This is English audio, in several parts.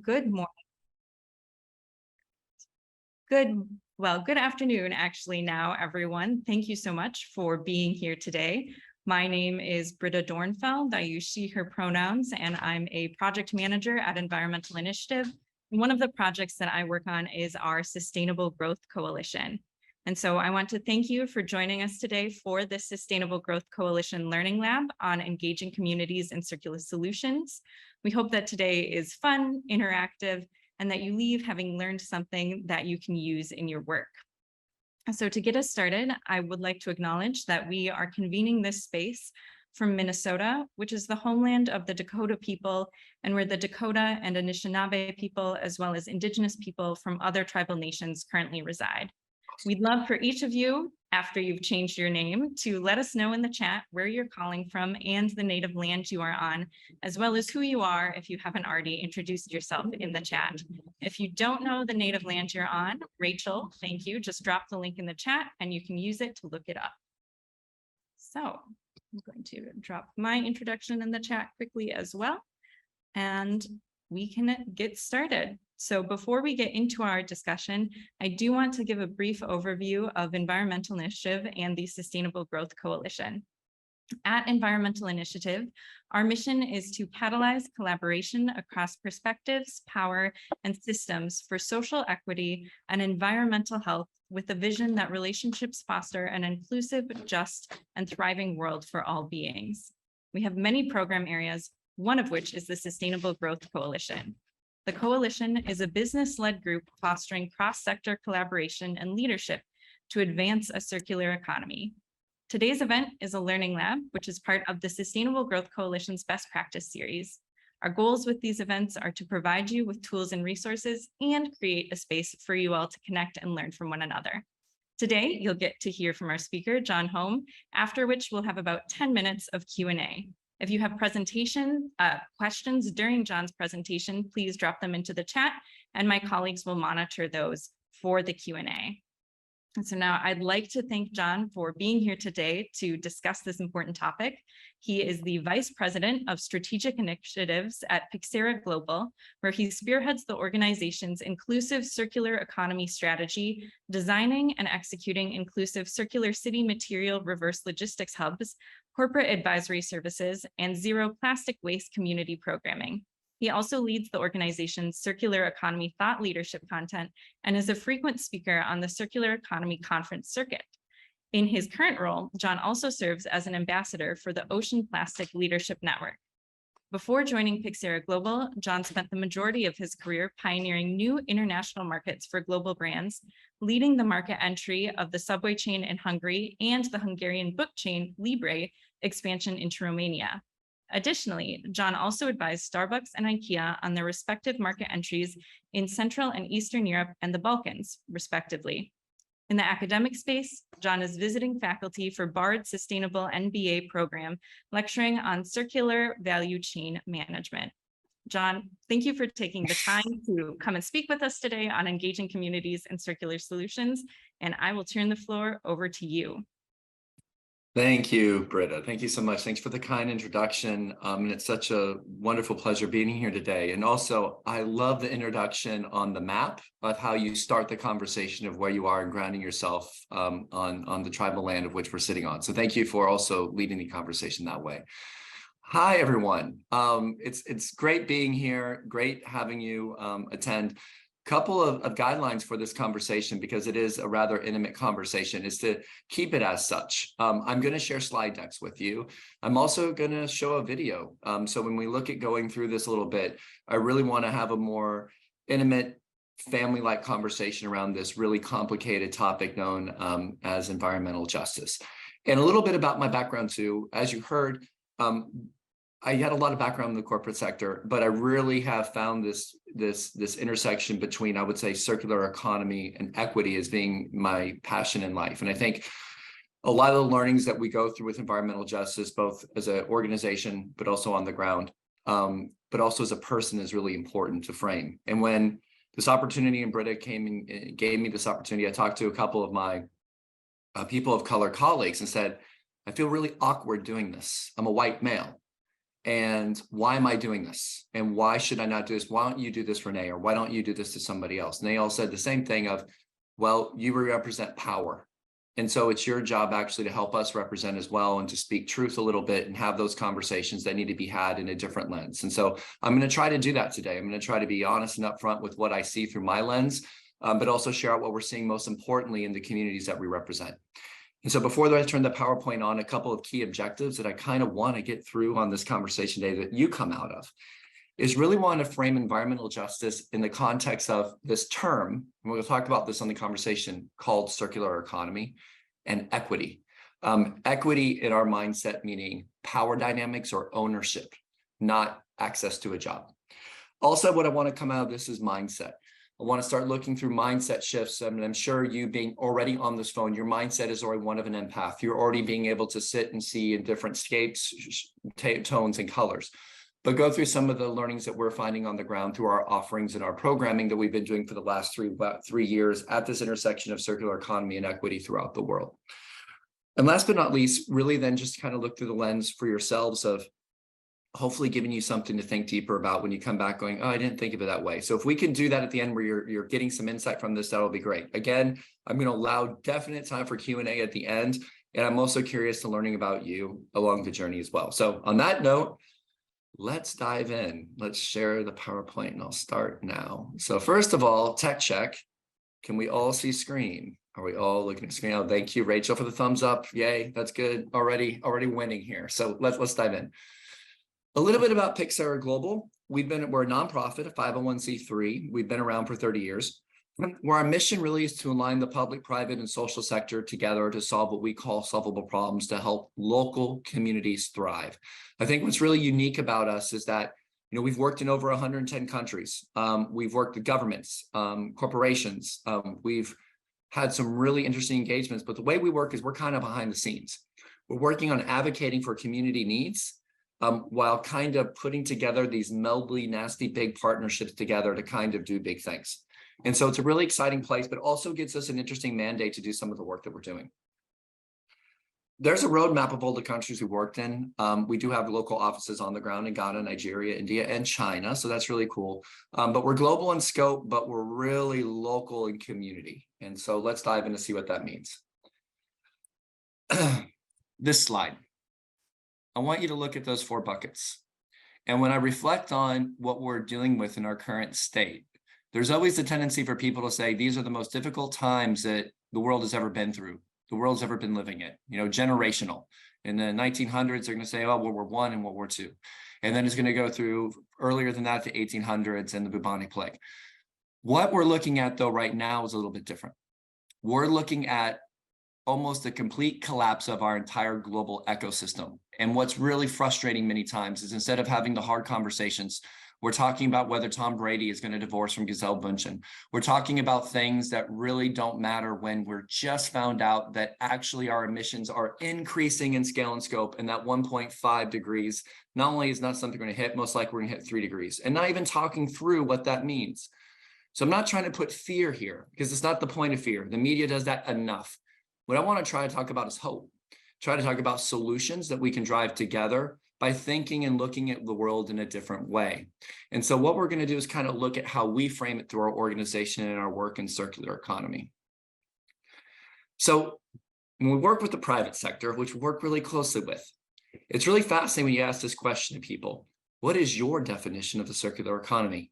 good morning. Good afternoon, actually, now, everyone. Thank you so much for being here today. My name is Britta Dornfeld. I use she, her pronouns, and I'm a project manager at Environmental Initiative. And one of the projects that I work on is our Sustainable Growth Coalition. And so I want to thank you for joining us today for this Sustainable Growth Coalition Learning Lab on engaging communities in circular solutions. We hope that today is fun, interactive, and that you leave having learned something that you can use in your work. So to get us started, I would like to acknowledge that we are convening this space from Minnesota, which is the homeland of the Dakota people, and where the Dakota and Anishinaabe people, as well as Indigenous people from other tribal nations currently reside. We'd love for each of you, after you've changed your name, to let us know in the chat where you're calling from and the native land you are on, as well as who you are if you haven't already introduced yourself in the chat. If you don't know the native land you're on, Rachel, thank you, just drop the link in the chat and you can use it to look it up. So I'm going to drop my introduction in the chat quickly as well, and we can get started. So before we get into our discussion, I do want to give a brief overview of Environmental Initiative and the Sustainable Growth Coalition. At Environmental Initiative, our mission is to catalyze collaboration across perspectives, power, and systems for social equity and environmental health, with a vision that relationships foster an inclusive, just, and thriving world for all beings. We have many program areas, one of which is the Sustainable Growth Coalition. The coalition is a business-led group fostering cross-sector collaboration and leadership to advance a circular economy. Today's event is a learning lab, which is part of the Sustainable Growth Coalition's best practice series. Our goals with these events are to provide you with tools and resources and create a space for you all to connect and learn from one another. Today, you'll get to hear from our speaker, John Holm, after which we'll have about 10 minutes of Q&A. If you have questions during John's presentation, please drop them into the chat and my colleagues will monitor those for the Q&A. And so now I'd like to thank John for being here today to discuss this important topic. He is the Vice President of Strategic Initiatives at PYXERA Global, where he spearheads the organization's inclusive circular economy strategy, designing and executing inclusive circular city material reverse logistics hubs, corporate advisory services, and zero plastic waste community programming. He also leads the organization's circular economy thought leadership content and is a frequent speaker on the Circular Economy Conference circuit. In his current role, John also serves as an ambassador for the Ocean Plastic Leadership Network. Before joining PYXERA Global, John spent the majority of his career pioneering new international markets for global brands, leading the market entry of the subway chain in Hungary and the Hungarian book chain Libre expansion into Romania. Additionally, John also advised Starbucks and IKEA on their respective market entries in Central and Eastern Europe and the Balkans, respectively. In the academic space, John is visiting faculty for Bard Sustainable MBA program, lecturing on circular value chain management. John, thank you for taking the time to come and speak with us today on engaging communities and circular solutions, and I will turn the floor over to you. Thank you, Britta. Thank you so much. Thanks for the kind introduction. And it's such a wonderful pleasure being here today. And also, I love the introduction on the map of how you start the conversation of where you are and grounding yourself on the tribal land of which we're sitting on. So thank you for also leading the conversation that way. Hi, everyone. It's great being here. Great having you attend. Couple of guidelines for this conversation, because it is a rather intimate conversation, is to keep it as such. I'm going to share slide decks with you. I'm also going to show a video. So when we look at going through this a little bit, I really want to have a more intimate, family-like conversation around this really complicated topic known as environmental justice. And a little bit about my background too. As you heard, I had a lot of background in the corporate sector, but I really have found this intersection between, I would say, circular economy and equity as being my passion in life. And I think a lot of the learnings that we go through with environmental justice, both as an organization, but also on the ground, but also as a person, is really important to frame. And when this opportunity in Britta came and gave me this opportunity, I talked to a couple of my people of color colleagues and said, I feel really awkward doing this. I'm a white male. And why am I doing this? And why should I not do this? Why don't you do this, Renee? Or why don't you do this to somebody else? And they all said the same thing of, well, you represent power. And so it's your job actually to help us represent as well and to speak truth a little bit and have those conversations that need to be had in a different lens. And so I'm going to try to do that today. I'm going to try to be honest and upfront with what I see through my lens, but also share out what we're seeing most importantly in the communities that we represent. And so before I turn the PowerPoint on, a couple of key objectives that I kind of want to get through on this conversation today that you come out of is really want to frame environmental justice in the context of this term, and we'll talk about this on the conversation, called circular economy and equity. Equity in our mindset, meaning power dynamics or ownership, not access to a job. Also, what I want to come out of this is mindset. I want to start looking through mindset shifts. And I'm sure you being already on this phone, your mindset is already one of an empath. You're already being able to sit and see in different scapes, tones, and colors. But go through some of the learnings that we're finding on the ground through our offerings and our programming that we've been doing for the last about 3 years at this intersection of circular economy and equity throughout the world. And last but not least, really then just kind of look through the lens for yourselves of hopefully giving you something to think deeper about when you come back going, oh, I didn't think of it that way. So if we can do that at the end where you're getting some insight from this, that'll be great. Again, I'm going to allow definite time for Q&A at the end. And I'm also curious to learning about you along the journey as well. So on that note, let's dive in. Let's share the PowerPoint and I'll start now. So first of all, tech check. Can we all see screen? Are we all looking at screen? Oh, thank you, Rachel, for the thumbs up. Yay, that's good. Already winning here. So let's dive in. A little bit about PYXERA Global. We're a nonprofit, a 501c3. We've been around for 30 years. Where our mission really is to align the public, private, and social sector together to solve what we call solvable problems to help local communities thrive. I think what's really unique about us is that, we've worked in over 110 countries. We've worked with governments, corporations. We've had some really interesting engagements, but the way we work is we're kind of behind the scenes. We're working on advocating for community needs while kind of putting together these meldly, nasty, big partnerships together to kind of do big things. And so it's a really exciting place, but also gives us an interesting mandate to do some of the work that we're doing. There's a roadmap of all the countries we worked in. We do have local offices on the ground in Ghana, Nigeria, India, and China. So that's really cool. But we're global in scope, but we're really local in community. And so let's dive in to see what that means. This slide. I want you to look at those 4 buckets. And when I reflect on what we're dealing with in our current state, there's always the tendency for people to say, these are the most difficult times that the world has ever been through. The world's ever been living it, generational. In the 1900s, they're going to say, oh, World War I and World War II. And then it's going to go through earlier than that, the 1800s and the bubonic plague. What we're looking at, though, right now is a little bit different. We're looking at almost a complete collapse of our entire global ecosystem. And what's really frustrating many times is instead of having the hard conversations, we're talking about whether Tom Brady is going to divorce from Gisele Bündchen. We're talking about things that really don't matter when we're just found out that actually our emissions are increasing in scale and scope, and that 1.5 degrees not only is not something we're going to hit, most likely we're going to hit 3 degrees, and not even talking through what that means. So I'm not trying to put fear here because it's not the point of fear. The media does that enough. What I want to try to talk about is hope. Try to talk about solutions that we can drive together by thinking and looking at the world in a different way. And so what we're going to do is kind of look at how we frame it through our organization and our work in circular economy. So when we work with the private sector, which we work really closely with, it's really fascinating when you ask this question to people, what is your definition of the circular economy?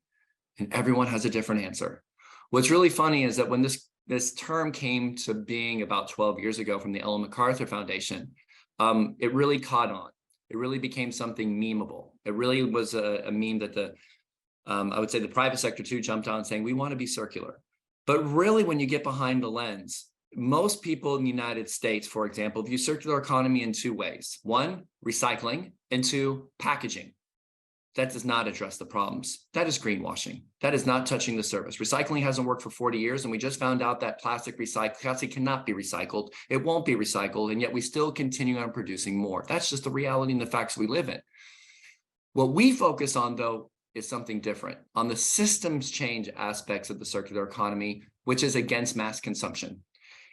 And everyone has a different answer. What's really funny is that when this term came to being about 12 years ago from the Ellen MacArthur Foundation, it really caught on. It really became something memeable. It really was a meme that I would say the private sector too jumped on saying, we want to be circular. But really, when you get behind the lens, most people in the United States, for example, view circular economy in 2 ways. 1, recycling, and 2, packaging. That does not address the problems. That is greenwashing. That is not touching the surface. Recycling hasn't worked for 40 years, and we just found out that plastic cannot be recycled. It won't be recycled, and yet we still continue on producing more. That's just the reality and the facts we live in. What we focus on, though, is something different, on the systems change aspects of the circular economy, which is against mass consumption.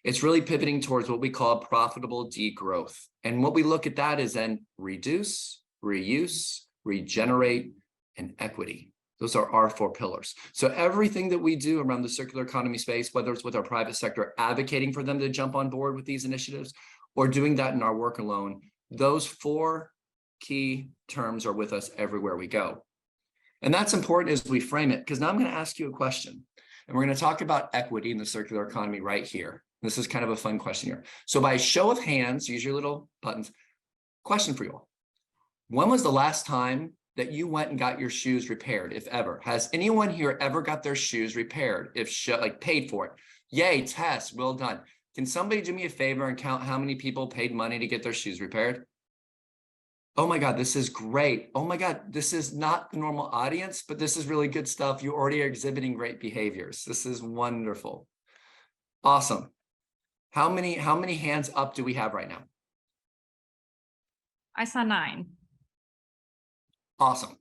It's really pivoting towards what we call profitable degrowth. And what we look at that is then reduce, reuse, regenerate, and equity. Those are our 4 pillars. So everything that we do around the circular economy space, whether it's with our private sector, advocating for them to jump on board with these initiatives, or doing that in our work alone, those 4 key terms are with us everywhere we go. And that's important as we frame it, because now I'm going to ask you a question. And we're going to talk about equity in the circular economy right here. This is kind of a fun question here. So by show of hands, use your little buttons. Question for you all. When was the last time that you went and got your shoes repaired, if ever? Has anyone here ever got their shoes repaired, like paid for it? Yay, Tess, well done. Can somebody do me a favor and count how many people paid money to get their shoes repaired? Oh my God, this is great. Oh my God, this is not the normal audience, but this is really good stuff. You already are exhibiting great behaviors. This is wonderful. Awesome. How many hands up do we have right now? I saw 9. Awesome.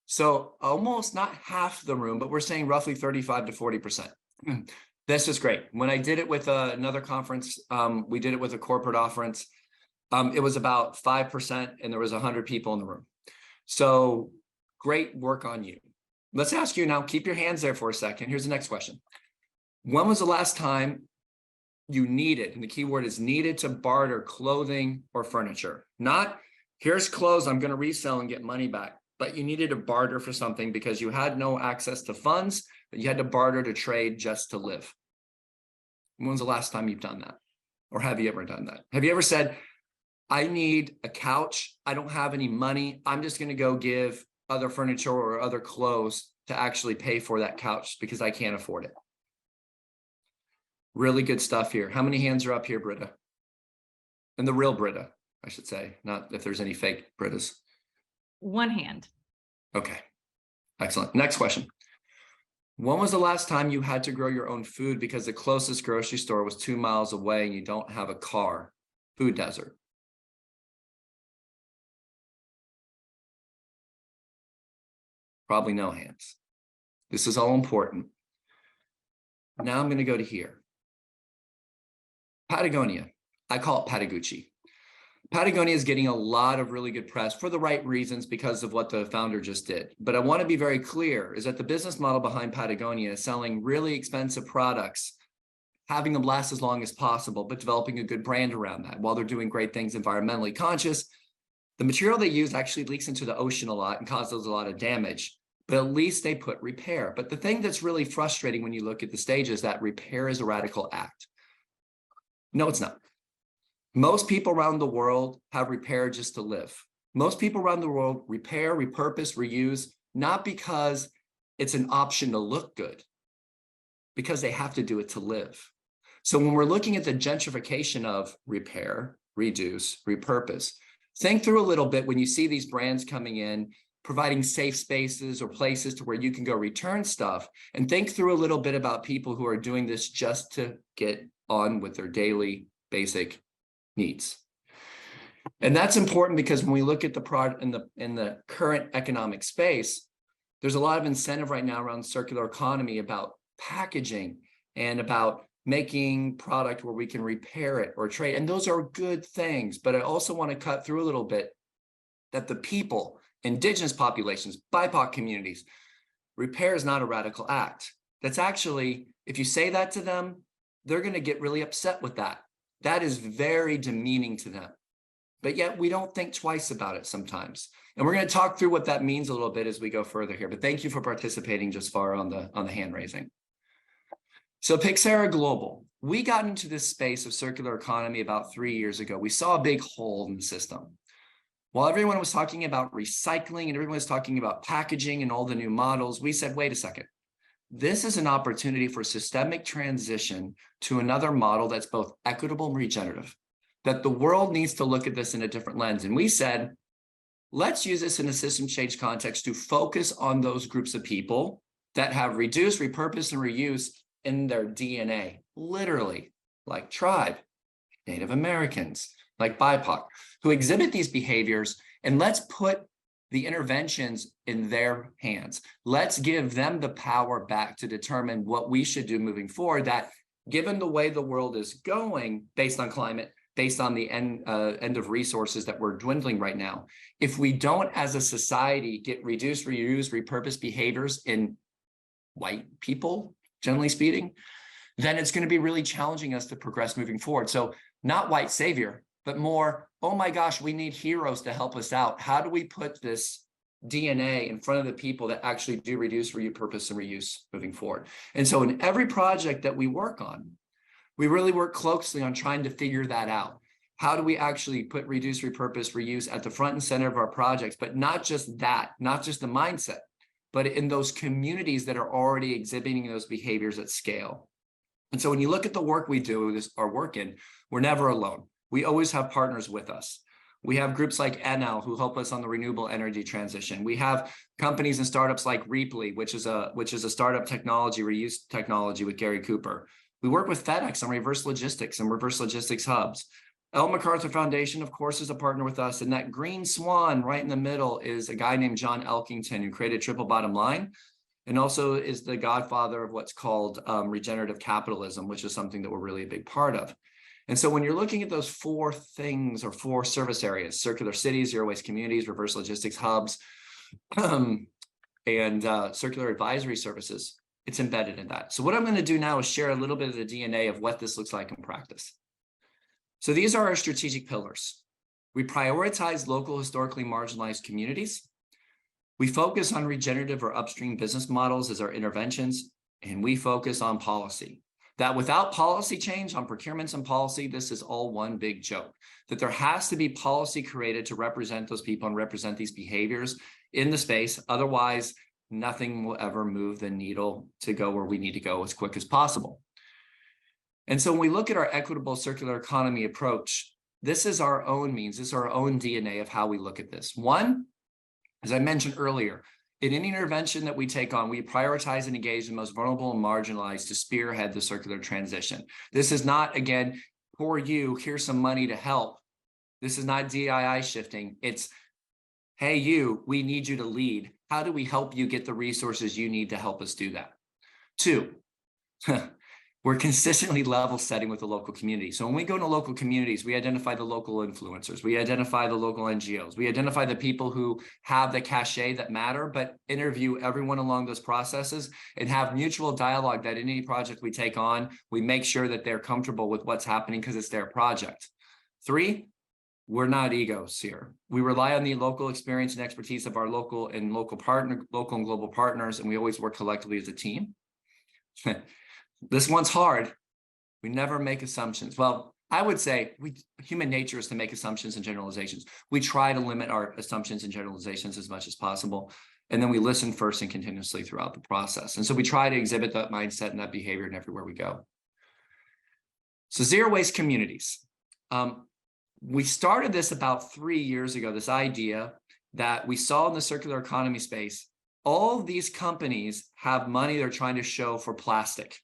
So almost not half the room, but we're saying roughly 35 to 40%. This is great. When I did it with another conference, we did it with a corporate conference. It was about 5% and there was 100 people in the room. So great work on you. Let's ask you now, keep your hands there for a second. Here's the next question. When was the last time you needed, and the key word is needed, to barter clothing or furniture? Not, here's clothes I'm going to resell and get money back, but you needed to barter for something because you had no access to funds, but you had to barter to trade just to live. When was the last time you've done that? Or have you ever done that? Have you ever said, I need a couch, I don't have any money, I'm just going to go give other furniture or other clothes to actually pay for that couch because I can't afford it? Really good stuff here. How many hands are up here, Britta? And the real Britta, I should say, not if there's any fake Brittas. 1 hand. Okay, excellent. Next question. When was the last time you had to grow your own food because the closest grocery store was 2 miles away and you don't have a car? Food desert. Probably no hands. This is all important. Now I'm going to go to here. Patagonia. I call it Patagucci. Patagonia is getting a lot of really good press for the right reasons because of what the founder just did. But I want to be very clear is that the business model behind Patagonia is selling really expensive products, having them last as long as possible, but developing a good brand around that while they're doing great things environmentally conscious. The material they use actually leaks into the ocean a lot and causes a lot of damage, but at least they put repair. But the thing that's really frustrating when you look at the stage is that repair is a radical act. No, it's not. Most people around the world have repair just to live. Most people around the world repair, repurpose, reuse, not because it's an option to look good, because they have to do it to live. So when we're looking at the gentrification of repair, reduce, repurpose, think through a little bit when you see these brands coming in, providing safe spaces or places to where you can go return stuff, and think through a little bit about people who are doing this just to get on with their daily basic needs. And that's important because when we look at the product in the current economic space, there's a lot of incentive right now around circular economy about packaging and about making product where we can repair it or trade. And those are good things. But I also want to cut through a little bit that the people, indigenous populations, BIPOC communities, repair is not a radical act. That's actually, if you say that to them, they're going to get really upset with that. That is very demeaning to them. But yet we don't think twice about it sometimes. And we're going to talk through what that means a little bit as we go further here. But thank you for participating just far on the hand raising. So PYXERA Global, we got into this space of circular economy about 3 years ago. We saw a big hole in the system. While everyone was talking about recycling and everyone was talking about packaging and all the new models, we said, wait a second. This is an opportunity for systemic transition to another model that's both equitable and regenerative, that the world needs to look at this in a different lens. And we said, let's use this in a system change context to focus on those groups of people that have reduced, repurposed, and reuse in their DNA, literally, like tribe, Native Americans, like BIPOC, who exhibit these behaviors, and let's put the interventions in their hands. Let's give them the power back to determine what we should do moving forward, that given the way the world is going based on climate, based on the end of resources that we're dwindling right now. If we don't, as a society, get reduce, reuse, repurpose behaviors in white people, generally speaking, then it's going to be really challenging us to progress moving forward. So not white savior, but more, oh my gosh, we need heroes to help us out. How do we put this DNA in front of the people that actually do reduce, repurpose, and reuse moving forward? And so in every project that we work on, we really work closely on trying to figure that out. How do we actually put reduce, repurpose, reuse at the front and center of our projects? But not just that, not just the mindset, but in those communities that are already exhibiting those behaviors at scale. And so when you look at the work we do, our work in, we're never alone. We always have partners with us. We have groups like NL who help us on the renewable energy transition. We have companies and startups like Reaply, which is a startup technology, reuse technology with Gary Cooper. We work with FedEx on reverse logistics and reverse logistics hubs. Ellen MacArthur Foundation, of course, is a partner with us. And that green swan right in the middle is a guy named John Elkington, who created Triple Bottom Line, and also is the godfather of what's called regenerative capitalism, which is something that we're really a big part of. And so when you're looking at those four things or four service areas, circular cities, zero waste communities, reverse logistics hubs, and circular advisory services, it's embedded in that. So what I'm going to do now is share a little bit of the DNA of what this looks like in practice. So these are our strategic pillars. We prioritize local historically marginalized communities. We focus on regenerative or upstream business models as our interventions, and we focus on policy. That without policy change on procurements and policy, this is all one big joke. That there has to be policy created to represent those people and represent these behaviors in the space. Otherwise, nothing will ever move the needle to go where we need to go as quick as possible. And so when we look at our equitable circular economy approach, this is our own means, this is our own DNA of how we look at this. One, as I mentioned earlier, in any intervention that we take on, we prioritize and engage the most vulnerable and marginalized to spearhead the circular transition. This is not, again, for you, here's some money to help. This is not DII shifting. It's, hey, you, we need you to lead. How do we help you get the resources you need to help us do that? Two, we're consistently level setting with the local community. So when we go to local communities, we identify the local influencers, we identify the local NGOs, we identify the people who have the cachet that matter, but interview everyone along those processes and have mutual dialogue that in any project we take on, we make sure that they're comfortable with what's happening because it's their project. Three, we're not egos here. We rely on the local experience and expertise of our local and global partners, and we always work collectively as a team. This one's hard. We never make assumptions. Well, I would say human nature is to make assumptions and generalizations. We try to limit our assumptions and generalizations as much as possible. And then we listen first and continuously throughout the process. And so we try to exhibit that mindset and that behavior in everywhere we go. So zero waste communities. We started this about 3 years ago, this idea that we saw in the circular economy space. All of these companies have money they're trying to show for plastic.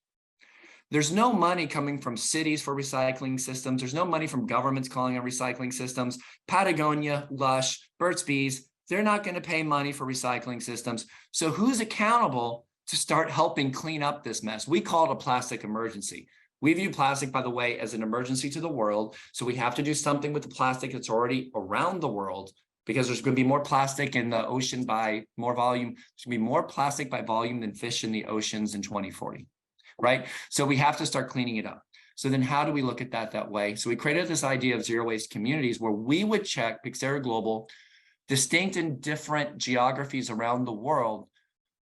There's no money coming from cities for recycling systems. There's no money from governments calling on recycling systems. Patagonia, Lush, Burt's Bees, they're not going to pay money for recycling systems. So who's accountable to start helping clean up this mess? We call it a plastic emergency. We view plastic, by the way, as an emergency to the world. So we have to do something with the plastic that's already around the world, because there's going to be more plastic in the ocean by more volume. There's going to be more plastic by volume than fish in the oceans in 2040, right? So we have to start cleaning it up. So then how do we look at that way? So we created this idea of zero waste communities where we would check PYXERA Global, distinct and different geographies around the world,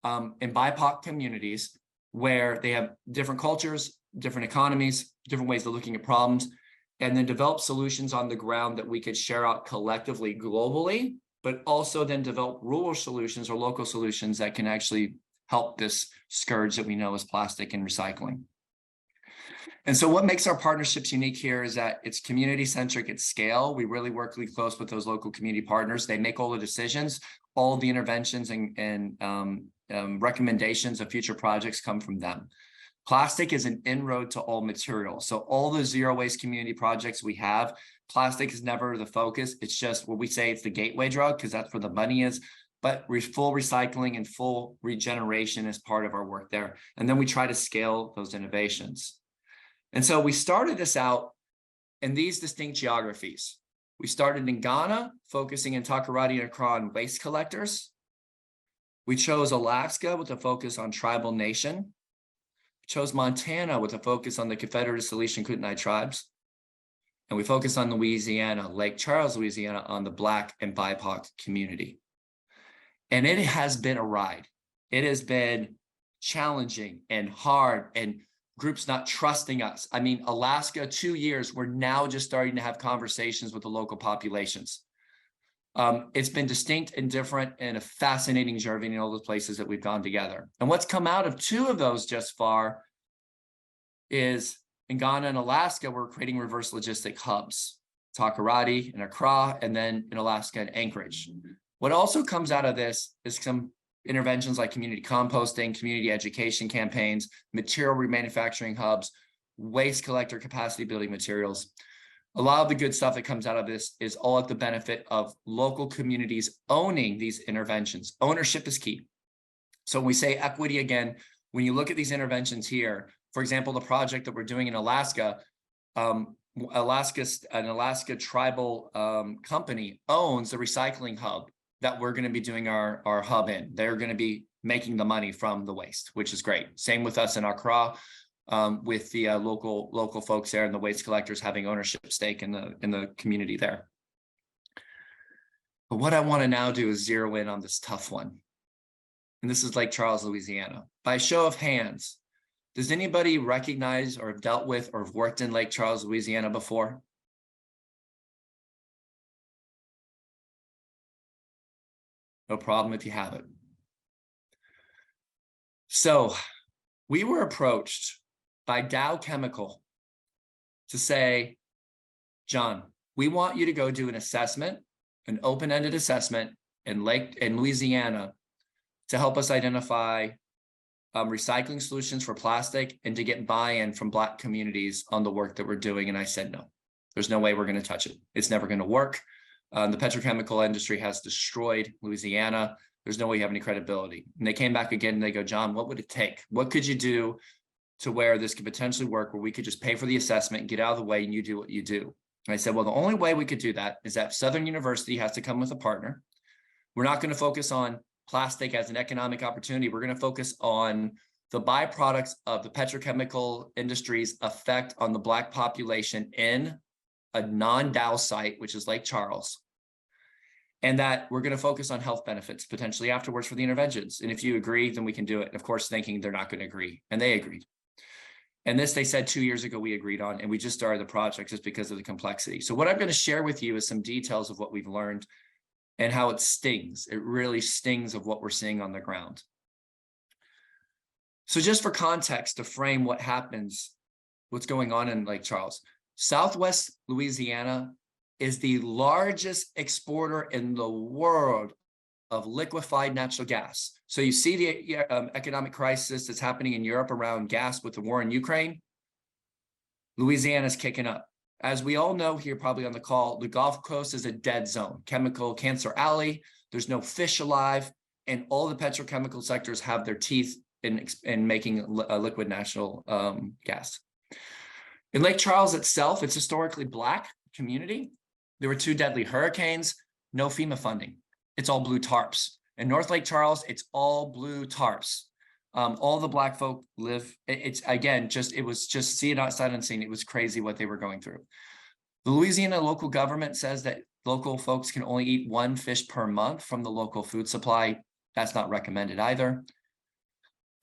in BIPOC communities where they have different cultures, different economies, different ways of looking at problems, and then develop solutions on the ground that we could share out collectively globally, but also then develop rural solutions or local solutions that can actually help this scourge that we know is plastic and recycling. And so what makes our partnerships unique here is that it's community-centric at scale. We really work really close with those local community partners. They make all the decisions, all the interventions and recommendations of future projects come from them. Plastic is an inroad to all materials. So all the zero waste community projects we have, plastic is never the focus. It's just what we say, it's the gateway drug because that's where the money is. But full recycling and full regeneration is part of our work there. And then we try to scale those innovations. And so we started this out in these distinct geographies. We started in Ghana, focusing in Takoradi and Accra on waste collectors. We chose Alaska with a focus on tribal nation. We chose Montana with a focus on the Confederate Salish Kootenai tribes. And we focused on Louisiana, Lake Charles, Louisiana, on the Black and BIPOC community. And it has been a ride. It has been challenging and hard, and groups not trusting us. I mean, Alaska, 2 years, we're now just starting to have conversations with the local populations. It's been distinct and different and a fascinating journey in all the places that we've gone together. And what's come out of 2 of those just far is in Ghana and Alaska, we're creating reverse logistic hubs, Takoradi and Accra, and then in Alaska and Anchorage. What also comes out of this is some interventions like community composting, community education campaigns, material remanufacturing hubs, waste collector capacity building materials. A lot of the good stuff that comes out of this is all at the benefit of local communities owning these interventions. Ownership is key. So when we say equity again, when you look at these interventions here, for example, the project that we're doing in Alaska, an Alaska tribal company owns the recycling hub that we're going to be doing our hub in. They're going to be making the money from the waste, which is great. Same with us in Accra, with the local folks there and the waste collectors having ownership stake in the community there. But what I want to now do is zero in on this tough one. And this is Lake Charles, Louisiana. By show of hands, does anybody recognize or have dealt with or have worked in Lake Charles, Louisiana before? No problem if you haven't. So we were approached by Dow Chemical to say, John, we want you to go do an assessment, an open-ended assessment in Louisiana to help us identify recycling solutions for plastic and to get buy-in from Black communities on the work that we're doing. And I said, no, there's no way we're going to touch it. It's never going to work. The petrochemical industry has destroyed Louisiana. There's no way you have any credibility. And they came back again and they go, John, what would it take? What could you do to where this could potentially work, where we could just pay for the assessment and get out of the way and you do what you do? And I said, well, the only way we could do that is that Southern University has to come with a partner. We're not going to focus on plastic as an economic opportunity. We're going to focus on the byproducts of the petrochemical industry's effect on the Black population in a non-Dow site, which is Lake Charles. And that we're going to focus on health benefits potentially afterwards for the interventions. And if you agree, then we can do it. And of course, thinking they're not going to agree. And they agreed. And this, they said 2 years ago, we agreed on, and we just started the project just because of the complexity. So what I'm going to share with you is some details of what we've learned and how it stings. It really stings of what we're seeing on the ground. So just for context, to frame what happens, what's going on in Lake Charles, Southwest Louisiana is the largest exporter in the world of liquefied natural gas. So you see the economic crisis that's happening in Europe around gas with the war in Ukraine. Louisiana's kicking up. As we all know here, probably on the call, the Gulf Coast is a dead zone, chemical cancer alley. There's no fish alive, and all the petrochemical sectors have their teeth in making liquid natural gas. In Lake Charles itself, it's historically Black community. There were 2 deadly hurricanes, no FEMA funding. It's all blue tarps. In North Lake Charles, it's all blue tarps. All the Black folk live, it was just see it outside unseen. It was crazy what they were going through. The Louisiana local government says that local folks can only eat 1 fish per month from the local food supply. That's not recommended either.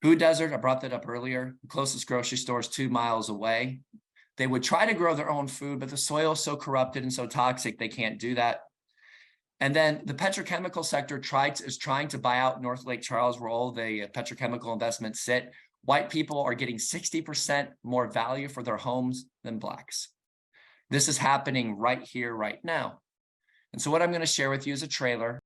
Food desert, I brought that up earlier. The closest grocery store is 2 miles away. They would try to grow their own food, but the soil is so corrupted and so toxic, they can't do that. And then the petrochemical sector is trying to buy out North Lake Charles, where all the petrochemical investments sit. White people are getting 60% more value for their homes than Blacks. This is happening right here, right now. And so what I'm going to share with you is a trailer.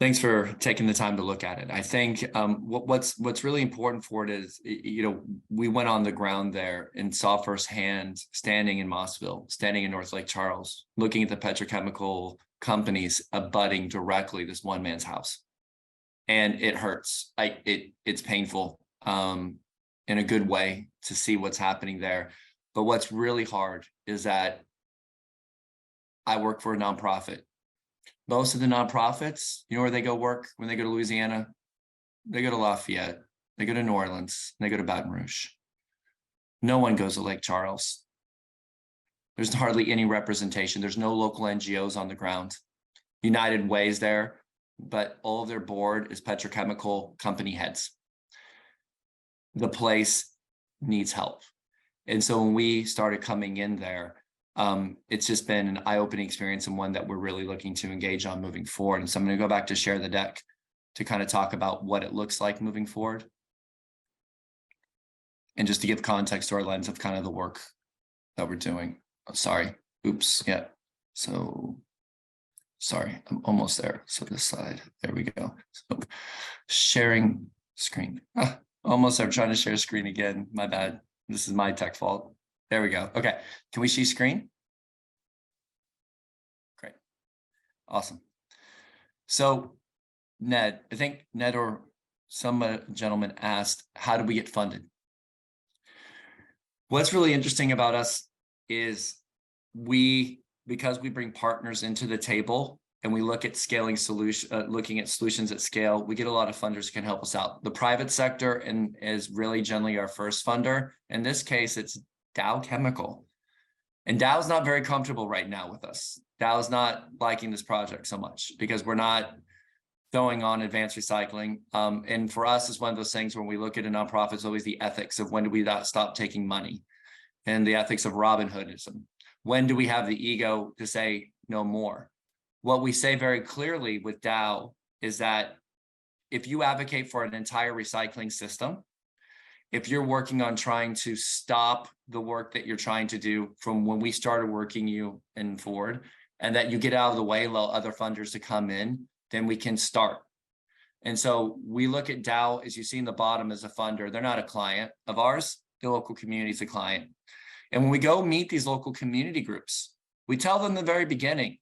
Thanks for taking the time to look at it. I think what's really important for it is, we went on the ground there and saw firsthand, standing in Mossville, standing in North Lake Charles, looking at the petrochemical companies abutting directly this one man's house. And it hurts. It's painful. in a good way to see what's happening there. But what's really hard is that I work for a nonprofit. Most of the nonprofits, you know where they go work when they go to Louisiana? They go to Lafayette, they go to New Orleans, they go to Baton Rouge. No one goes to Lake Charles. There's hardly any representation. There's no local NGOs on the ground. United Way's there, but all of their board is petrochemical company heads. The place needs help. And so when we started coming in there, it's just been an eye-opening experience and one that we're really looking to engage on moving forward. And so I'm going to go back to share the deck to kind of talk about what it looks like moving forward. And just to give context to our lens of kind of the work that we're doing. Oh, sorry. Oops. Yeah. So sorry, I'm almost there. So this slide, there we go. So sharing screen. Almost, I'm trying to share screen again. My bad. This is my tech fault. There we go. Okay. Can we see screen? Great. Awesome. So Ned, I think Ned or some gentleman asked, how do we get funded? What's really interesting about us is because we bring partners into the table and we look at scaling looking at solutions at scale, we get a lot of funders who can help us out. The private sector is really generally our first funder. In this case, it's Dow Chemical. And Dow's not very comfortable right now with us. Dow's not liking this project so much because we're not going on advanced recycling. And for us, it's one of those things when we look at a nonprofit, it's always the ethics of when do we not stop taking money and the ethics of Robin Hoodism. When do we have the ego to say no more? What we say very clearly with Dow is that if you advocate for an entire recycling system, if you're working on trying to stop the work that you're trying to do from when we started working you and forward, and that you get out of the way, allow other funders to come in, then we can start. And so we look at Dow, as you see in the bottom, as a funder. They're not a client of ours. The local community is a client. And when we go meet these local community groups, we tell them in the very beginning,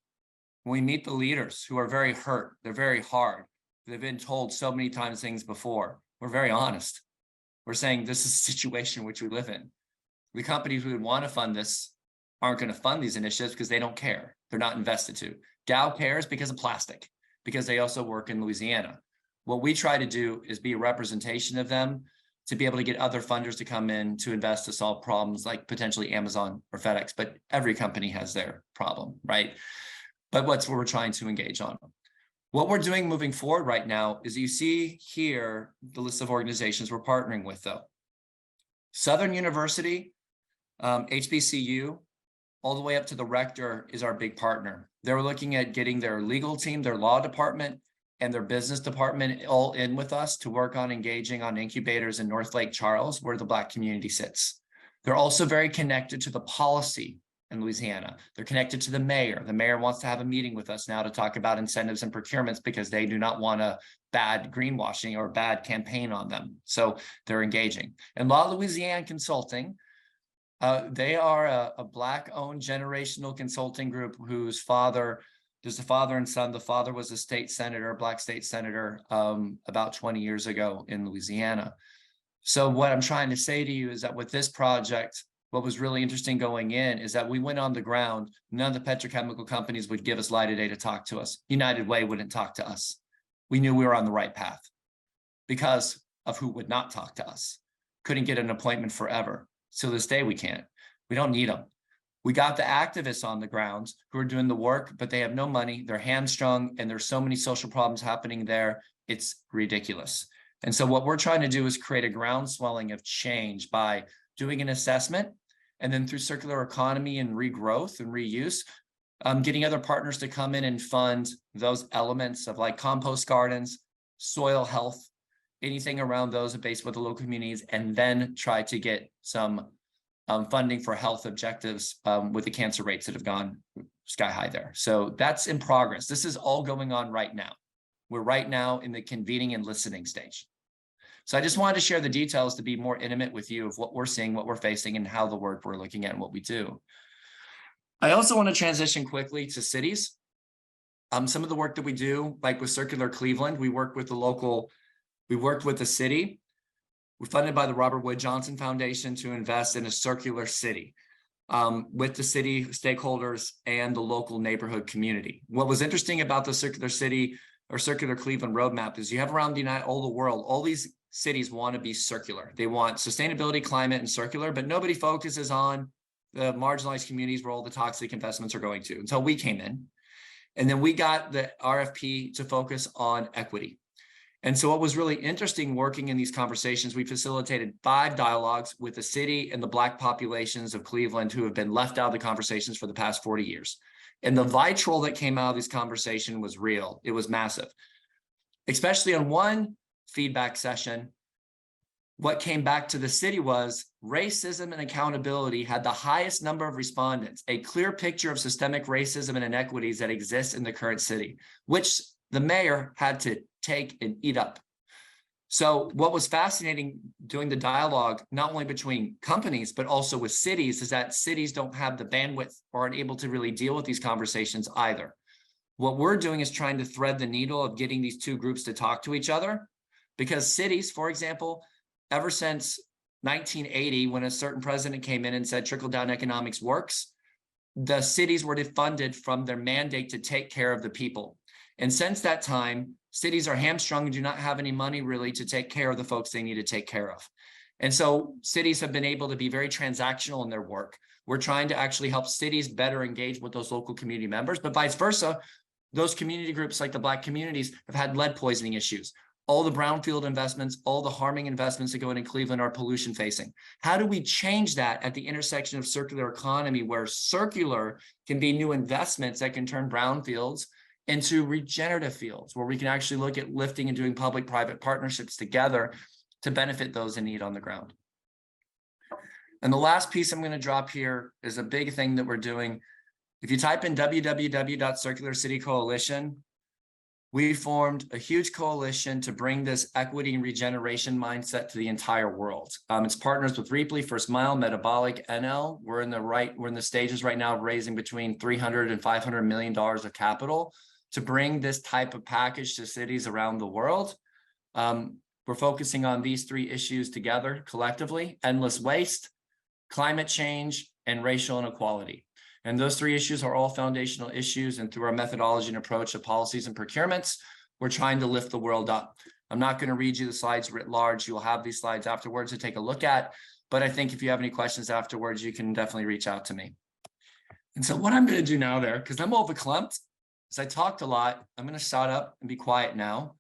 when we meet the leaders who are very hurt, they're very hard, they've been told so many times things before, we're very honest. We're saying this is a situation which we live in. The companies who would want to fund this aren't going to fund these initiatives because they don't care. They're not invested to. Dow cares because of plastic, because they also work in Louisiana. What we try to do is be a representation of them to be able to get other funders to come in to invest to solve problems like potentially Amazon or FedEx, but every company has their problem, right? But what's what we're trying to engage on. What we're doing moving forward right now is you see here the list of organizations we're partnering with though. Southern University, HBCU, all the way up to the rector is our big partner. They're looking at getting their legal team, their law department, and their business department all in with us to work on engaging on incubators in North Lake Charles, where the Black community sits. They're also very connected to the policy in Louisiana. They're connected to the mayor. The mayor wants to have a meeting with us now to talk about incentives and procurements because they do not want a bad greenwashing or bad campaign on them. So they're engaging. And Law Louisiana Consulting, they are a Black-owned generational consulting group whose father, there's a father and son. The father was a state senator, Black state senator, about 20 years ago in Louisiana. So what I'm trying to say to you is that with this project, what was really interesting going in is that we went on the ground. None of the petrochemical companies would give us light of day to talk to us. United Way wouldn't talk to us. We knew we were on the right path because of who would not talk to us. Couldn't get an appointment forever. So this day we can't. We don't need them. We got the activists on the ground who are doing the work, but they have no money. They're hamstrung, and there's so many social problems happening there. It's ridiculous. And so what we're trying to do is create a groundswelling of change by doing an assessment, and then through circular economy and regrowth and reuse, getting other partners to come in and fund those elements of like compost gardens, soil health, anything around those based with the local communities, and then try to get some funding for health objectives with the cancer rates that have gone sky high there. So that's in progress. This is all going on right now. We're right now in the convening and listening stage. So I just wanted to share the details to be more intimate with you of what we're seeing, what we're facing, and how the work we're looking at and what we do. I also want to transition quickly to cities. Some of the work that we do, like with Circular Cleveland, we work with the local, we worked with the city We're funded by the Robert Wood Johnson Foundation to invest in a circular city with the city stakeholders and the local neighborhood community. What was interesting about the circular city or circular Cleveland roadmap is you have around all the world, all these cities want to be circular. They want sustainability, climate, and circular, but nobody focuses on the marginalized communities where all the toxic investments are going to until we came in. And then we got the RFP to focus on equity. And so what was really interesting working in these conversations, we facilitated 5 dialogues with the city and the Black populations of Cleveland who have been left out of the conversations for the past 40 years. And the vitriol that came out of this conversation was real. It was massive, especially on one feedback session. What came back to the city was racism and accountability had the highest number of respondents, a clear picture of systemic racism and inequities that exist in the current city, which the mayor had to take and eat up. So what was fascinating doing the dialogue, not only between companies, but also with cities, is that cities don't have the bandwidth or aren't able to really deal with these conversations either. What we're doing is trying to thread the needle of getting these two groups to talk to each other, because cities, for example, ever since 1980, when a certain president came in and said trickle-down economics works, the cities were defunded from their mandate to take care of the people. And since that time, cities are hamstrung and do not have any money really to take care of the folks they need to take care of. And so cities have been able to be very transactional in their work. We're trying to actually help cities better engage with those local community members, but vice versa, those community groups like the Black communities have had lead poisoning issues. All the brownfield investments, all the harming investments that go in Cleveland are pollution facing. How do we change that at the intersection of circular economy, where circular can be new investments that can turn brownfields into regenerative fields, where we can actually look at lifting and doing public-private partnerships together to benefit those in need on the ground. And the last piece I'm going to drop here is a big thing that we're doing. If you type in www.circularcitycoalition, we formed a huge coalition to bring this equity and regeneration mindset to the entire world. It's partners with Reaply, First Mile, Metabolic, NL. We're in the stages right now of raising between $300 and $500 million of capital to bring this type of package to cities around the world. We're focusing on these 3 issues together collectively: endless waste, climate change, and racial inequality. And those 3 issues are all foundational issues. And through our methodology and approach to policies and procurements, we're trying to lift the world up. I'm not going to read you the slides writ large. You'll have these slides afterwards to take a look at. But I think if you have any questions afterwards, you can definitely reach out to me. And so what I'm going to do now there, because I'm overclumped, is I talked a lot. I'm going to shut up and be quiet now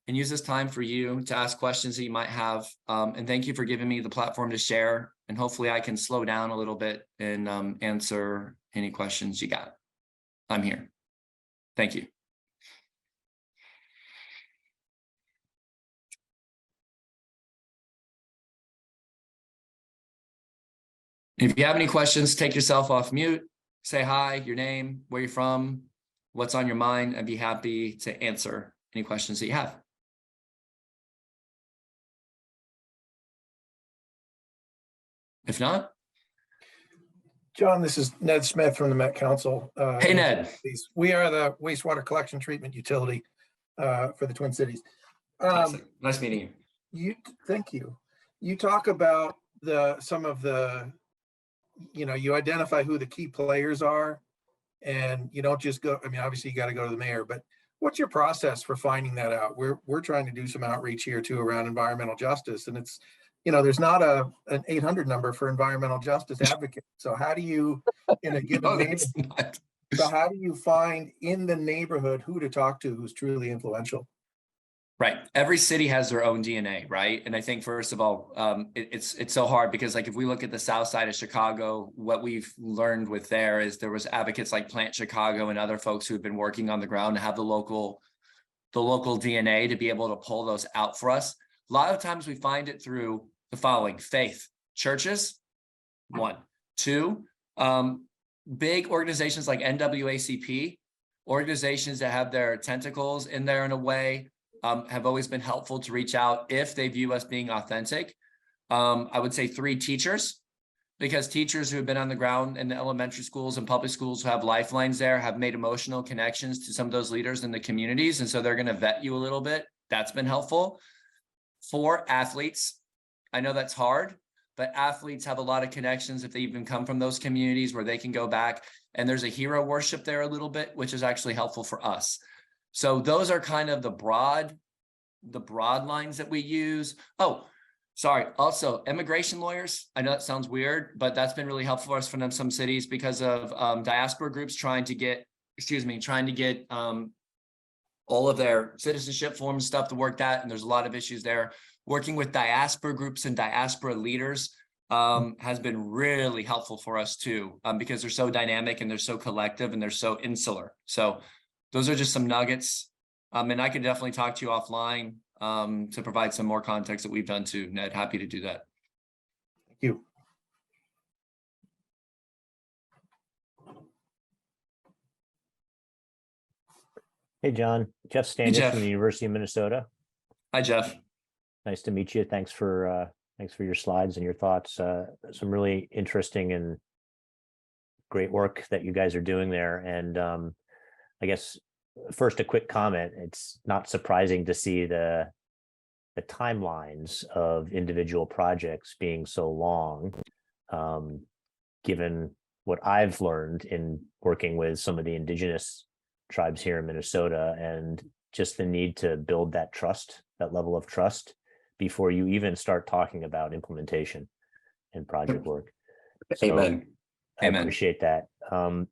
and use this time for you to ask questions that you might have. And thank you for giving me the platform to share. And hopefully I can slow down a little bit and answer any questions you got. I'm here. Thank you. If you have any questions, take yourself off mute, say hi, your name, where you're from, what's on your mind. I'd be happy to answer any questions that you have. If not, John, this is Ned Smith from the Met Council. Hey, Ned. We are the wastewater collection treatment utility for the Twin Cities. Nice meeting you. Thank you. You talk about some of the, you identify who the key players are, and you don't just go. I mean, obviously you got to go to the mayor, but what's your process for finding that out? We're trying to do some outreach here too around environmental justice, and it's, there's not an 800 number for environmental justice advocates. So how do you, in a given neighborhood, so how do you find in the neighborhood who to talk to who's truly influential? Right. Every city has their own DNA, right? And I think, first of all, it's so hard because, like, if we look at the south side of Chicago, what we've learned with there is there was advocates like Plant Chicago and other folks who've been working on the ground to have the local DNA to be able to pull those out for us. A lot of times we find it through the following: faith, churches, 1, 2, big organizations like NAACP, organizations that have their tentacles in there in a way, have always been helpful to reach out if they view us being authentic. I would say 3, teachers, because teachers who have been on the ground in the elementary schools and public schools who have lifelines there have made emotional connections to some of those leaders in the communities. And so they're going to vet you a little bit. That's been helpful. 4, athletes. I know that's hard, but athletes have a lot of connections if they even come from those communities where they can go back, and there's a hero worship there a little bit, which is actually helpful for us. So those are kind of the broad lines that we use. Oh, sorry. Also, immigration lawyers. I know that sounds weird, but that's been really helpful for us from some cities because of diaspora groups trying to get all of their citizenship forms stuff to work that. And there's a lot of issues there. Working with diaspora groups and diaspora leaders has been really helpful for us too, because they're so dynamic and they're so collective and they're so insular. So those are just some nuggets. And I could definitely talk to you offline to provide some more context that we've done too, Ned. Happy to do that. Thank you. Hey, John. Jeff Standish Jeff. from the University of Minnesota. Hi, Jeff. Nice to meet you. Thanks for your slides and your thoughts. Some really interesting and great work that you guys are doing there. And I guess first a quick comment. It's not surprising to see the timelines of individual projects being so long, given what I've learned in working with some of the indigenous tribes here in Minnesota, and just the need to build that trust, that level of trust, before you even start talking about implementation and project work. Amen. I appreciate that.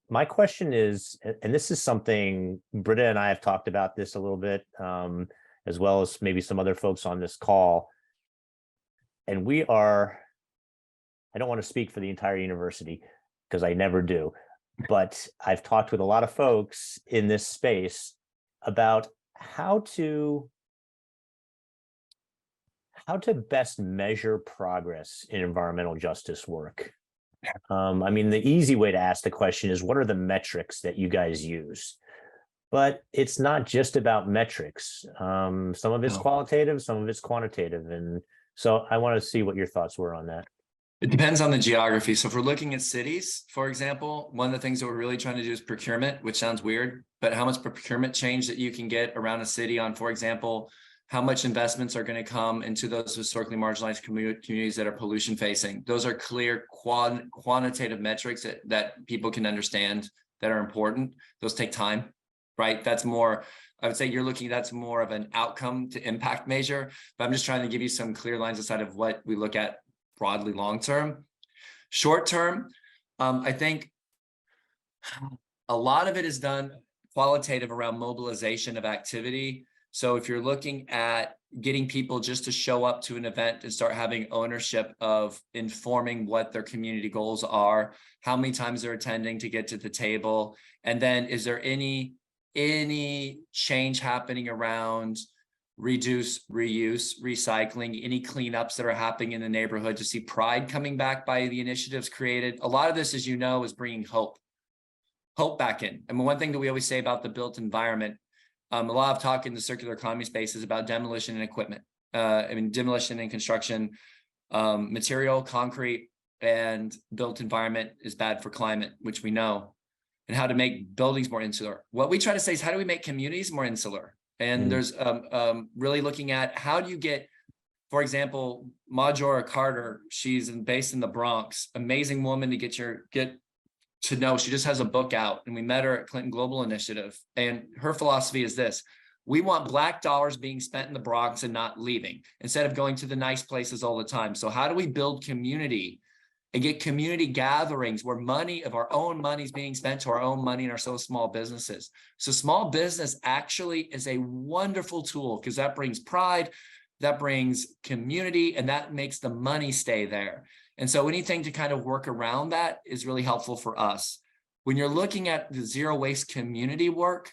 My question is, and this is something Britta and I have talked about this a little bit, as well as maybe some other folks on this call. And I don't want to speak for the entire university because I never do, but I've talked with a lot of folks in this space about how to best measure progress in environmental justice work. I mean, the easy way to ask the question is, what are the metrics that you guys use? But it's not just about metrics. Some of it's qualitative, some of it's quantitative. And so I want to see what your thoughts were on that. It depends on the geography. So if we're looking at cities, for example, one of the things that we're really trying to do is procurement, which sounds weird, but how much procurement change that you can get around a city on, for example, how much investments are going to come into those historically marginalized communities that are pollution facing. Those are clear quantitative metrics that people can understand that are important. Those take time, right? That's more, I would say that's more of an outcome to impact measure, but I'm just trying to give you some clear lines aside of what we look at broadly long-term. Short-term, I think a lot of it is done qualitative around mobilization of activity. So if you're looking at getting people just to show up to an event and start having ownership of informing what their community goals are, how many times they're attending to get to the table, and then is there any change happening around reduce, reuse, recycling, any cleanups that are happening in the neighborhood, to see pride coming back by the initiatives created. A lot of this, as you know, is bringing hope back in. And one thing that we always say about the built environment, a lot of talk in the circular economy space is about demolition and equipment. Demolition and construction, material, concrete, and built environment is bad for climate, which we know, and how to make buildings more insular. What we try to say is, how do we make communities more insular? And there's really looking at how do you get, for example, Majora Carter, she's based in the Bronx, amazing woman to get to know. She just has a book out, and we met her at Clinton Global Initiative. And her philosophy is this: we want Black dollars being spent in the Bronx and not leaving, instead of going to the nice places all the time. So how do we build community and get community gatherings where money of our own money is being spent to our own money and our small businesses? So small business actually is a wonderful tool, because that brings pride, that brings community, and that makes the money stay there. And so anything to kind of work around that is really helpful for us. When you're looking at the zero waste community work,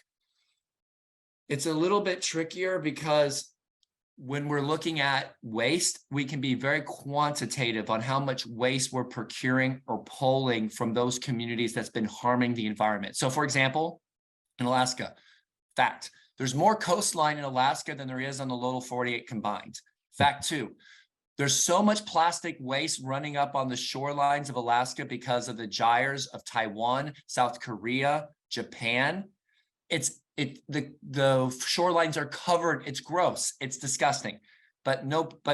it's a little bit trickier, because when we're looking at waste, we can be very quantitative on how much waste we're procuring or pulling from those communities that's been harming the environment. So for example, in Alaska, fact, there's more coastline in Alaska than there is on the Lower 48 combined. Fact two, there's so much plastic waste running up on the shorelines of Alaska because of the gyres of Taiwan, South Korea, Japan. The shorelines are covered. It's gross. It's disgusting. But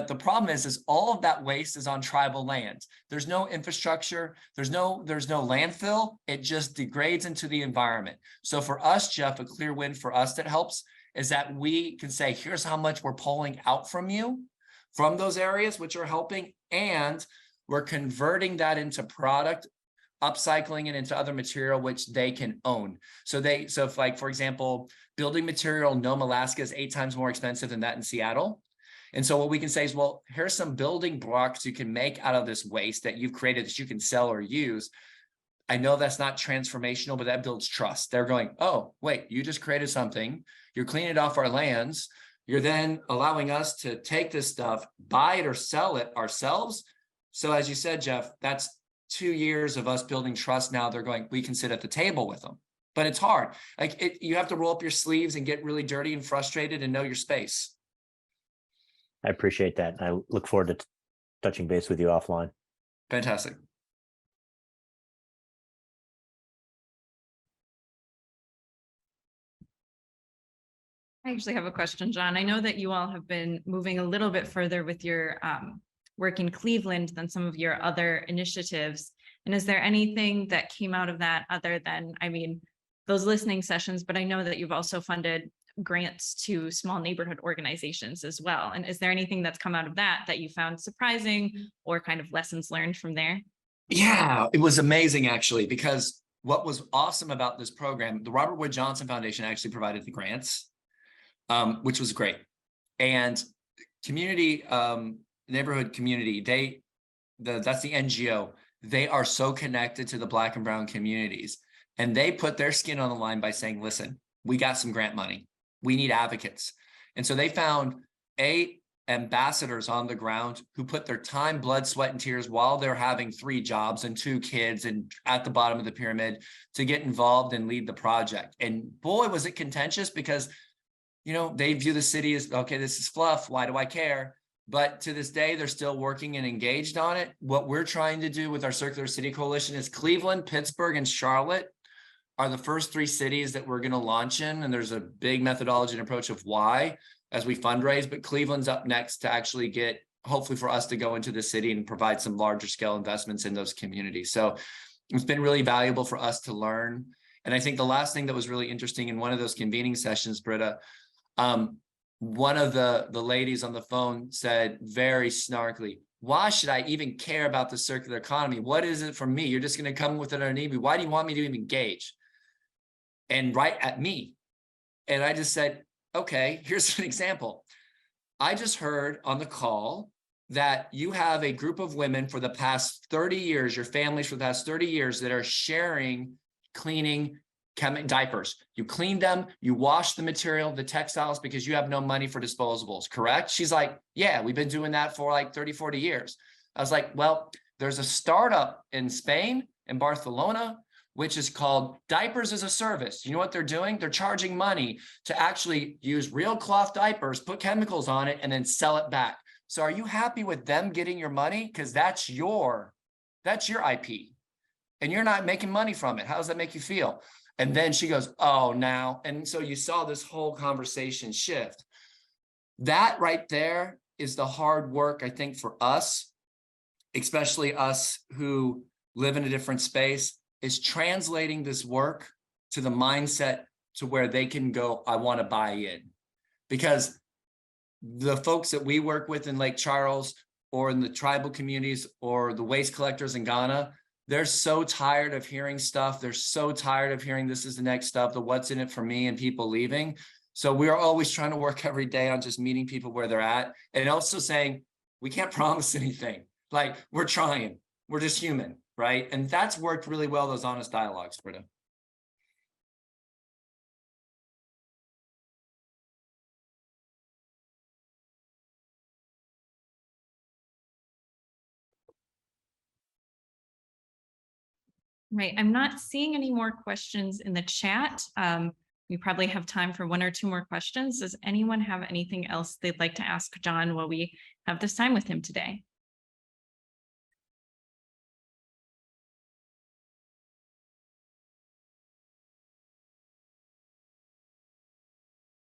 the problem is all of that waste is on tribal lands. There's no infrastructure, there's no landfill. It just degrades into the environment. So for us, Jeff, a clear win for us that helps is that we can say, here's how much we're pulling out from you, from those areas which are helping, and we're converting that into product, upcycling it into other material which they can own. So if, like, for example, building material in Nome, Alaska is 8 times more expensive than that in Seattle. And so what we can say is, well, here's some building blocks you can make out of this waste that you've created that you can sell or use. I know that's not transformational, but that builds trust. They're going, oh, wait, you just created something. You're cleaning it off our lands. You're then allowing us to take this stuff, buy it or sell it ourselves. So as you said, Jeff, that's 2 years of us building trust. Now they're going, we can sit at the table with them, but it's hard. Like you have to roll up your sleeves and get really dirty and frustrated and know your space. I appreciate that. I look forward to touching base with you offline. Fantastic. I actually have a question, John. I know that you all have been moving a little bit further with your work in Cleveland than some of your other initiatives. And is there anything that came out of that other than, I mean, those listening sessions, but I know that you've also funded grants to small neighborhood organizations as well. And is there anything that's come out of that that you found surprising or kind of lessons learned from there? Yeah, it was amazing, actually, because what was awesome about this program, the Robert Wood Johnson Foundation actually provided the grants, which was great. And community, neighborhood community, that's the NGO. They are so connected to the Black and brown communities. And they put their skin on the line by saying, listen, we got some grant money. We need advocates. And so they found 8 ambassadors on the ground who put their time, blood, sweat, and tears while they're having 3 jobs and 2 kids and at the bottom of the pyramid to get involved and lead the project. And boy, was it contentious because, you know, they view the city as, okay, this is fluff. Why do I care? But to this day, they're still working and engaged on it. What we're trying to do with our Circular City Coalition is Cleveland, Pittsburgh, and Charlotte are the first 3 cities that we're going to launch in. And there's a big methodology and approach of why as we fundraise, but Cleveland's up next to actually get, hopefully for us to go into the city and provide some larger scale investments in those communities. So it's been really valuable for us to learn. And I think the last thing that was really interesting in one of those convening sessions, Britta, one of the ladies on the phone said very snarkily, why should I even care about the circular economy? What is it for me? You're just going to come with it underneath me. Why do you want me to even engage? And right at me. And I just said, okay, here's an example. I just heard on the call that you have a group of women for the past 30 years, your families for the past 30 years that are sharing cleaning diapers. You clean them, you wash the material, the textiles, because you have no money for disposables, correct? She's like, yeah, we've been doing that for like 30, 40 years. I was like, well, there's a startup in Spain, in Barcelona, which is called Diapers as a Service. You know what they're doing? They're charging money to actually use real cloth diapers, put chemicals on it, and then sell it back. So are you happy with them getting your money? Because that's your IP. And you're not making money from it. How does that make you feel? And then she goes, oh, now. And so you saw this whole conversation shift. That right there is the hard work, I think, for us, especially us who live in a different space, is translating this work to the mindset to where they can go, I want to buy in. Because the folks that we work with in Lake Charles or in the tribal communities or the waste collectors in Ghana, they're so tired of hearing stuff. They're so tired of hearing this is the next stuff, the what's in it for me and people leaving. So we're always trying to work every day on just meeting people where they're at and also saying, we can't promise anything. Like we're trying, we're just human, right? And that's worked really well, those honest dialogues, Britta. Right. I'm not seeing any more questions in the chat. We probably have time for 1 or 2 more questions. Does anyone have anything else they'd like to ask John while we have this time with him today?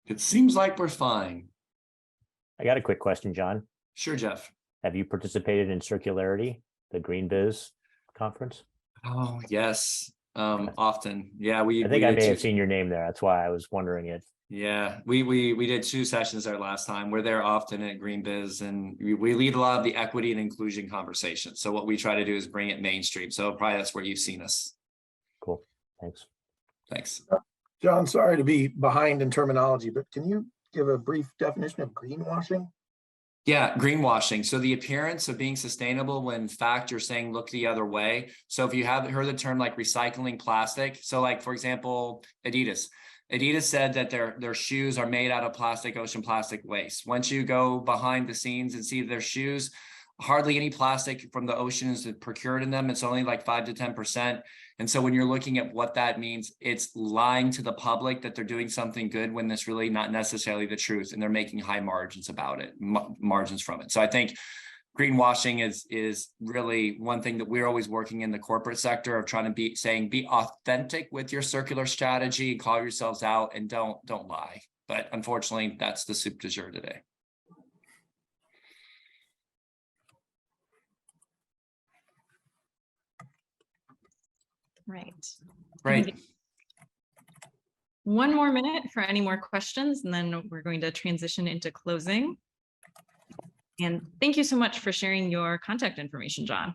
It seems like we're fine. I got a quick question, John. Sure, Jeff. Have you participated in Circularity, the Green Biz conference? Oh, yes. Okay. Often. Yeah, we I think we I did may have two- seen your name there. That's why I was wondering it. Yeah, we did 2 sessions there last time. We're there often at Green Biz, and we lead a lot of the equity and inclusion conversation. So what we try to do is bring it mainstream. So probably that's where you've seen us. Cool. Thanks. Thanks. John, sorry to be behind in terminology, but can you give a brief definition of greenwashing? Yeah, greenwashing. So the appearance of being sustainable when in fact you're saying look the other way. So if you haven't heard the term like recycling plastic, so like for example, Adidas said that their shoes are made out of ocean plastic waste. Once you go behind the scenes and see their shoes, hardly any plastic from the ocean is procured in them. It's only like 5 to 10%. And so when you're looking at what that means, it's lying to the public that they're doing something good when that's really not necessarily the truth. And they're making high margins about it, margins from it. So I think greenwashing is really one thing that we're always working in the corporate sector of trying to be authentic with your circular strategy, call yourselves out, and don't lie. But unfortunately, that's the soup du jour today. Right. Right. One more minute for any more questions, and then we're going to transition into closing. And thank you so much for sharing your contact information, John.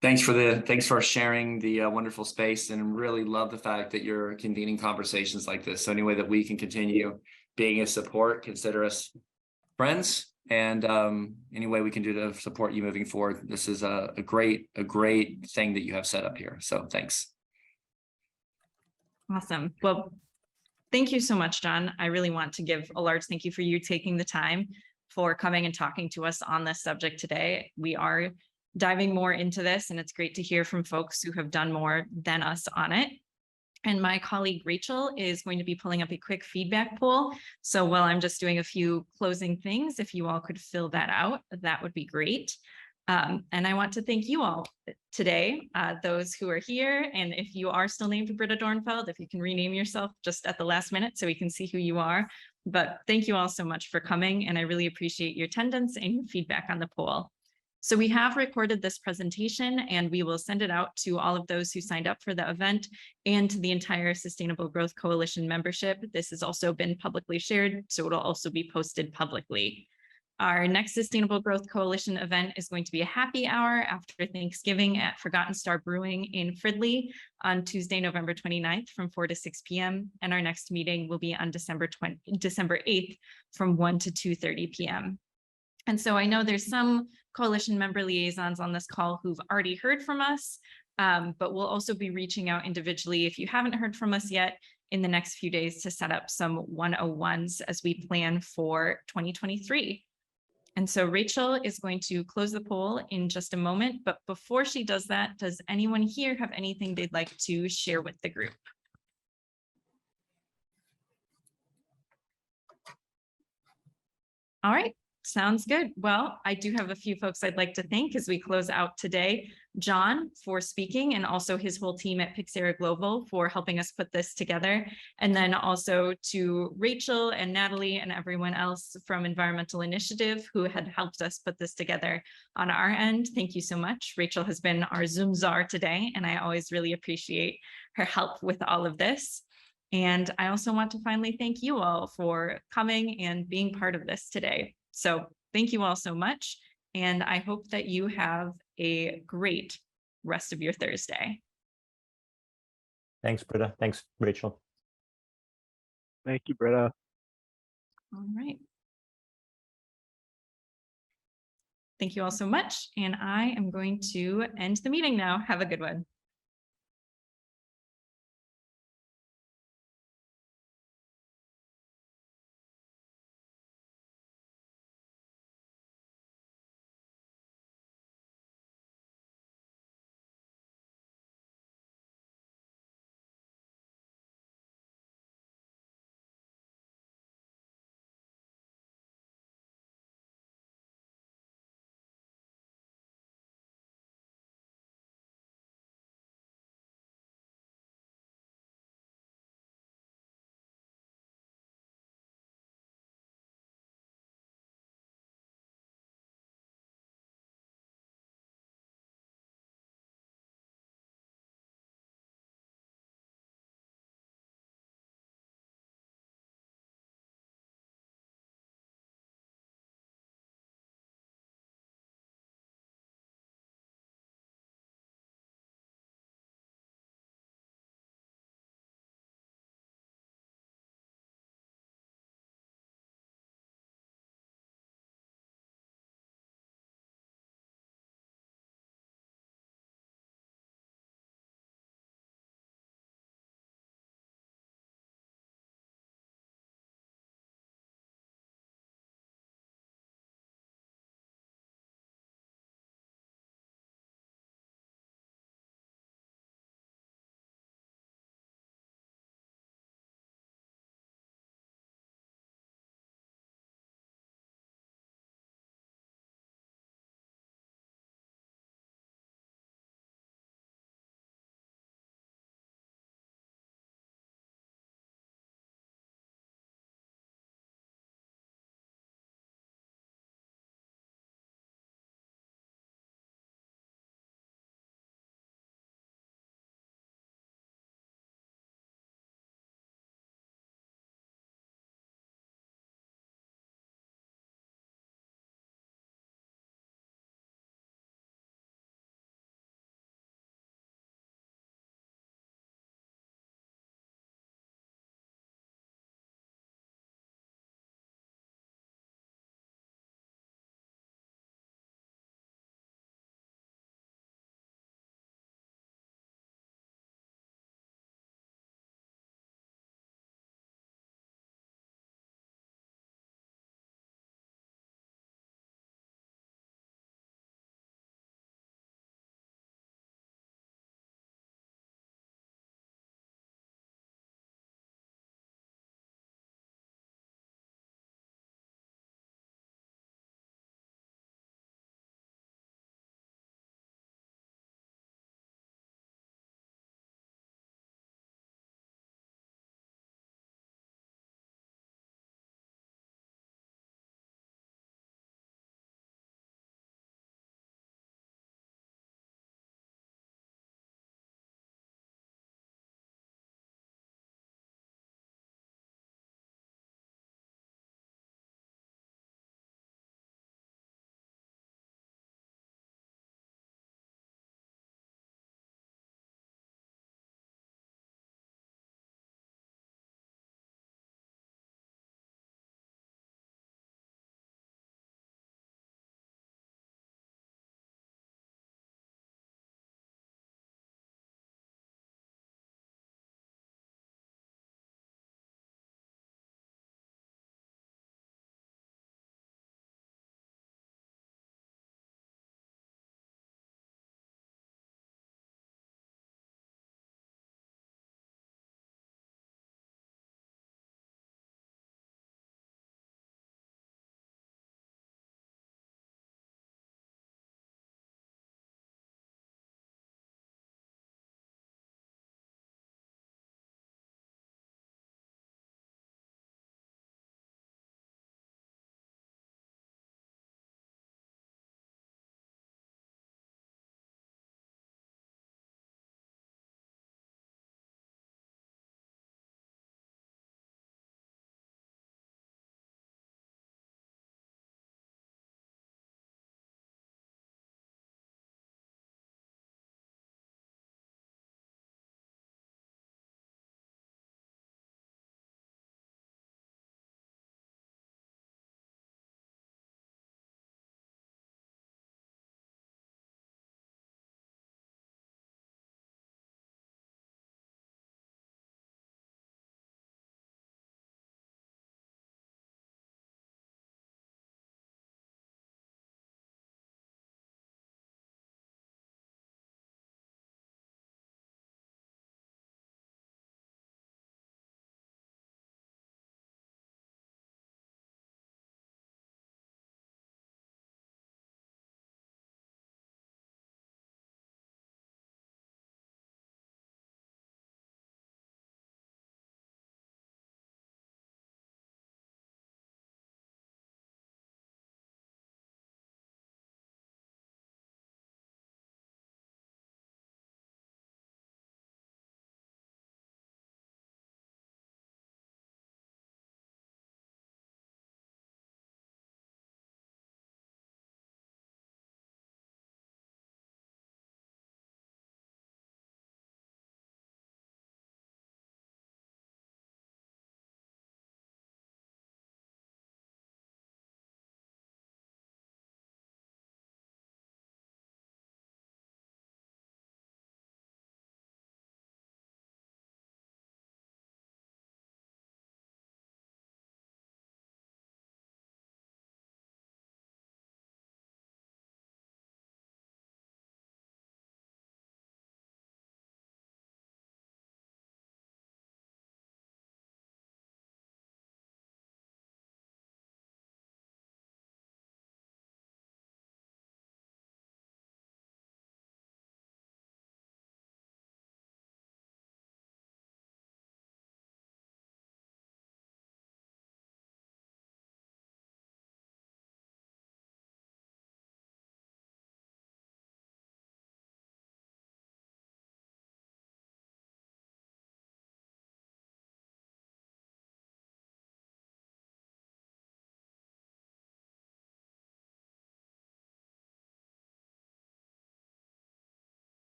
Thanks for sharing the wonderful space, and really love the fact that you're convening conversations like this. So any way that we can continue being a support, consider us friends, and any way we can do to support you moving forward. This is a great thing that you have set up here. So thanks. Awesome. Well, thank you so much, John. I really want to give a large thank you for you taking the time for coming and talking to us on this subject today. We are diving more into this, and it's great to hear from folks who have done more than us on it. And my colleague Rachel is going to be pulling up a quick feedback poll. So while I'm just doing a few closing things, if you all could fill that out, that would be great. And I want to thank you all today, those who are here. And if you are still named Britta Dornfeld, if you can rename yourself just at the last minute so we can see who you are. But thank you all so much for coming, and I really appreciate your attendance and your feedback on the poll. So we have recorded this presentation, and we will send it out to all of those who signed up for the event and to the entire Sustainable Growth Coalition membership. This has also been publicly shared, so it'll also be posted publicly. Our next Sustainable Growth Coalition event is going to be a happy hour after Thanksgiving at Forgotten Star Brewing in Fridley on Tuesday, November 29th from 4 to 6 p.m. And our next meeting will be on December 8th from 1 to 2:30 p.m. And so I know there's some coalition member liaisons on this call who've already heard from us, but we'll also be reaching out individually if you haven't heard from us yet in the next few days to set up some 101s as we plan for 2023. And so Rachel is going to close the poll in just a moment, but before she does that, does anyone here have anything they'd like to share with the group? All right. Sounds good. Well, I do have a few folks I'd like to thank as we close out today. John for speaking, and also his whole team at PYXERA Global for helping us put this together. And then also to Rachel and Natalie and everyone else from Environmental Initiative who had helped us put this together on our end. Thank you so much. Rachel has been our Zoom czar today, and I always really appreciate her help with all of this. And I also want to finally thank you all for coming and being part of this today. So thank you all so much. And I hope that you have a great rest of your Thursday. Thanks, Britta. Thanks, Rachel. Thank you, Britta. All right. Thank you all so much. And I am going to end the meeting now. Have a good one.